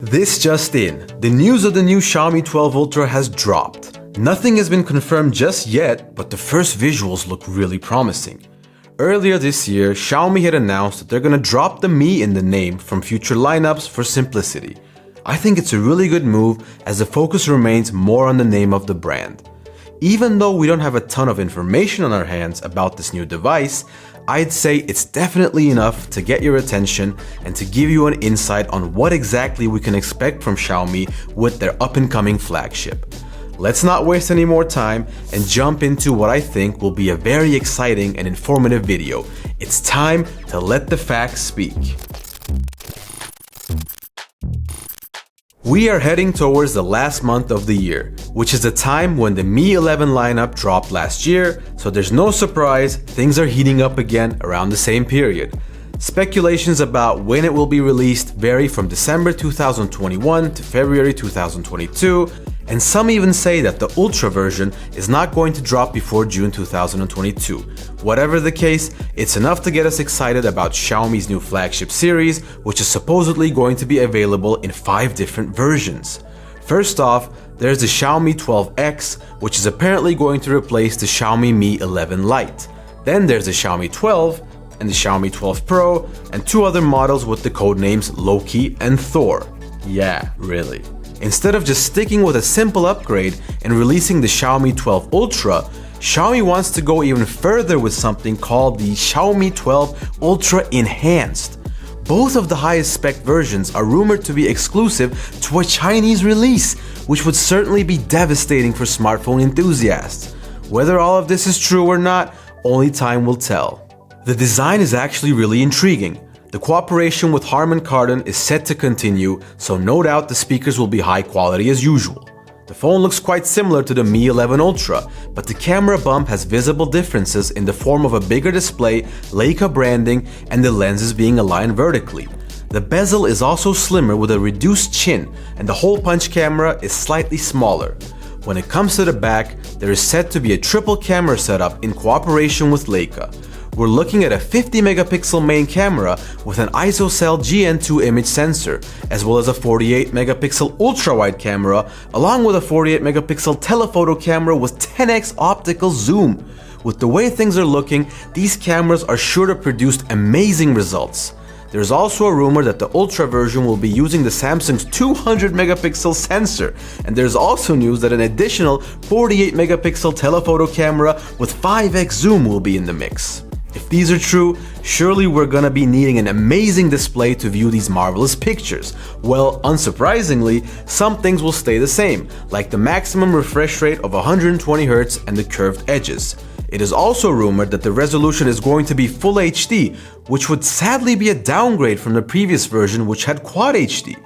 This just in, the news of the new Xiaomi 12 Ultra has dropped. Nothing has been confirmed just yet, but the first visuals look really promising. Earlier this year, Xiaomi had announced that they're gonna drop the Mi in the name from future lineups for simplicity. I think it's a really good move as the focus remains more on the name of the brand. Even though we don't have a ton of information on our hands about this new device, I'd say it's definitely enough to get your attention and to give you an insight on what exactly we can expect from Xiaomi with their up-and-coming flagship. Let's not waste any more time and jump into what I think will be a very exciting and informative video. It's time to let the facts speak. We are heading towards the last month of the year, which is the time when the Mi 11 lineup dropped last year, so there's no surprise things are heating up again around the same period. Speculations about when it will be released vary from December 2021 to February 2022, and some even say that the Ultra version is not going to drop before June 2022. Whatever the case, it's enough to get us excited about Xiaomi's new flagship series, which is supposedly going to be available in 5 different versions. First off, there's the Xiaomi 12X, which is apparently going to replace the Xiaomi Mi 11 Lite. Then there's the Xiaomi 12 and the Xiaomi 12 Pro, and 2 other models with the codenames Loki and Thor. Yeah, really. Instead of just sticking with a simple upgrade and releasing the Xiaomi 12 Ultra, Xiaomi wants to go even further with something called the Xiaomi 12 Ultra Enhanced. Both of the highest spec versions are rumored to be exclusive to a Chinese release, which would certainly be devastating for smartphone enthusiasts. Whether all of this is true or not, only time will tell. The design is actually really intriguing. The cooperation with Harman Kardon is set to continue, so no doubt the speakers will be high quality as usual. The phone looks quite similar to the Mi 11 Ultra, but the camera bump has visible differences in the form of a bigger display, Leica branding, and the lenses being aligned vertically. The bezel is also slimmer with a reduced chin, and the hole punch camera is slightly smaller. When it comes to the back, there is said to be a triple camera setup in cooperation with Leica. We're looking at a 50 megapixel main camera with an ISOCELL GN2 image sensor, as well as a 48 megapixel ultra-wide camera, along with a 48 megapixel telephoto camera with 10x optical zoom. With the way things are looking, these cameras are sure to produce amazing results. There's also a rumor that the Ultra version will be using the Samsung's 200 megapixel sensor, and there's also news that an additional 48 megapixel telephoto camera with 5x zoom will be in the mix. If these are true, surely we're gonna be needing an amazing display to view these marvelous pictures. Well, unsurprisingly, some things will stay the same, like the maximum refresh rate of 120Hz and the curved edges. It is also rumored that the resolution is going to be Full HD, which would sadly be a downgrade from the previous version which had Quad HD.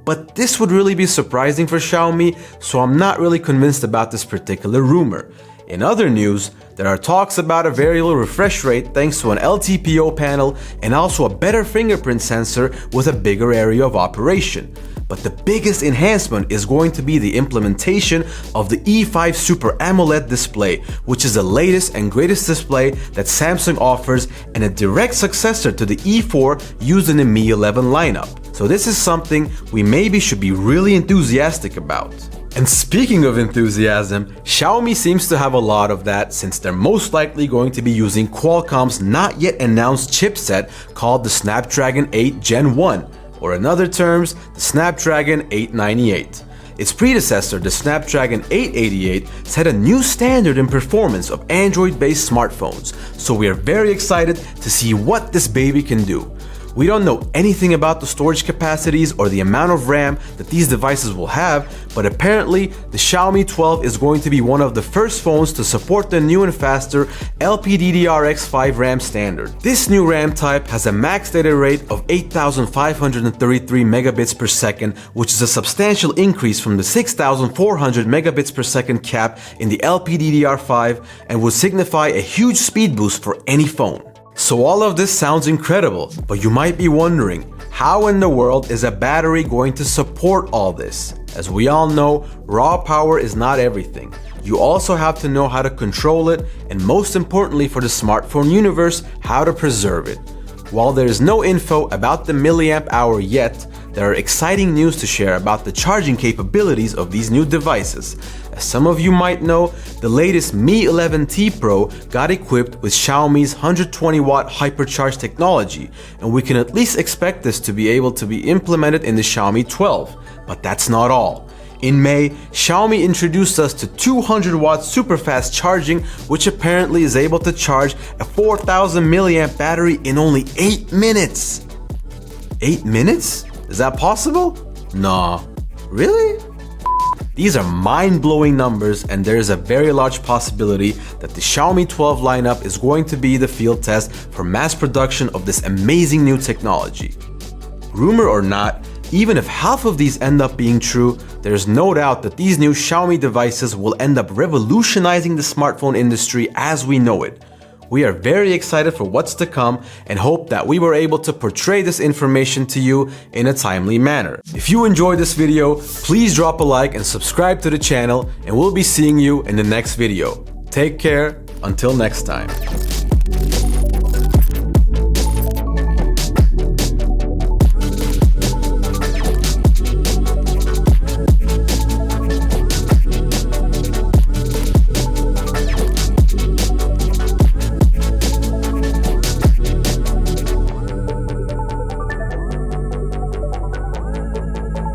But this would really be surprising for Xiaomi, so I'm not really convinced about this particular rumor. In other news, there are talks about a variable refresh rate thanks to an LTPO panel and also a better fingerprint sensor with a bigger area of operation. But the biggest enhancement is going to be the implementation of the E5 Super AMOLED display, which is the latest and greatest display that Samsung offers and a direct successor to the E4 used in the Mi 11 lineup. So this is something we maybe should be really enthusiastic about. And speaking of enthusiasm, Xiaomi seems to have a lot of that since they're most likely going to be using Qualcomm's not yet announced chipset called the Snapdragon 8 Gen 1, or in other terms, the Snapdragon 898. Its predecessor, the Snapdragon 888, set a new standard in performance of Android-based smartphones, so we are very excited to see what this baby can do. We don't know anything about the storage capacities or the amount of RAM that these devices will have, but apparently the Xiaomi 12 is going to be one of the first phones to support the new and faster LPDDR5 RAM standard. This new RAM type has a max data rate of 8,533 megabits per second, which is a substantial increase from the 6,400 megabits per second cap in the LPDDR5 and would signify a huge speed boost for any phone. So all of this sounds incredible, but you might be wondering, how in the world is a battery going to support all this? As we all know, raw power is not everything. You also have to know how to control it, and most importantly for the smartphone universe, how to preserve it. While there is no info about the milliamp hour yet, there are exciting news to share about the charging capabilities of these new devices. As some of you might know, the latest Mi 11T Pro got equipped with Xiaomi's 120-watt hypercharge technology, and we can at least expect this to be able to be implemented in the Xiaomi 12. But that's not all. In May, Xiaomi introduced us to 200-watt super-fast charging, which apparently is able to charge a 4000 milliamp battery in only 8 minutes. 8 minutes? Is that possible? Nah. Really? These are mind-blowing numbers, and there is a very large possibility that the Xiaomi 12 lineup is going to be the field test for mass production of this amazing new technology. Rumor or not, even if half of these end up being true, there's no doubt that these new Xiaomi devices will end up revolutionizing the smartphone industry as we know it. We are very excited for what's to come and hope that we were able to portray this information to you in a timely manner. If you enjoyed this video, please drop a like and subscribe to the channel, and we'll be seeing you in the next video. Take care, until next time.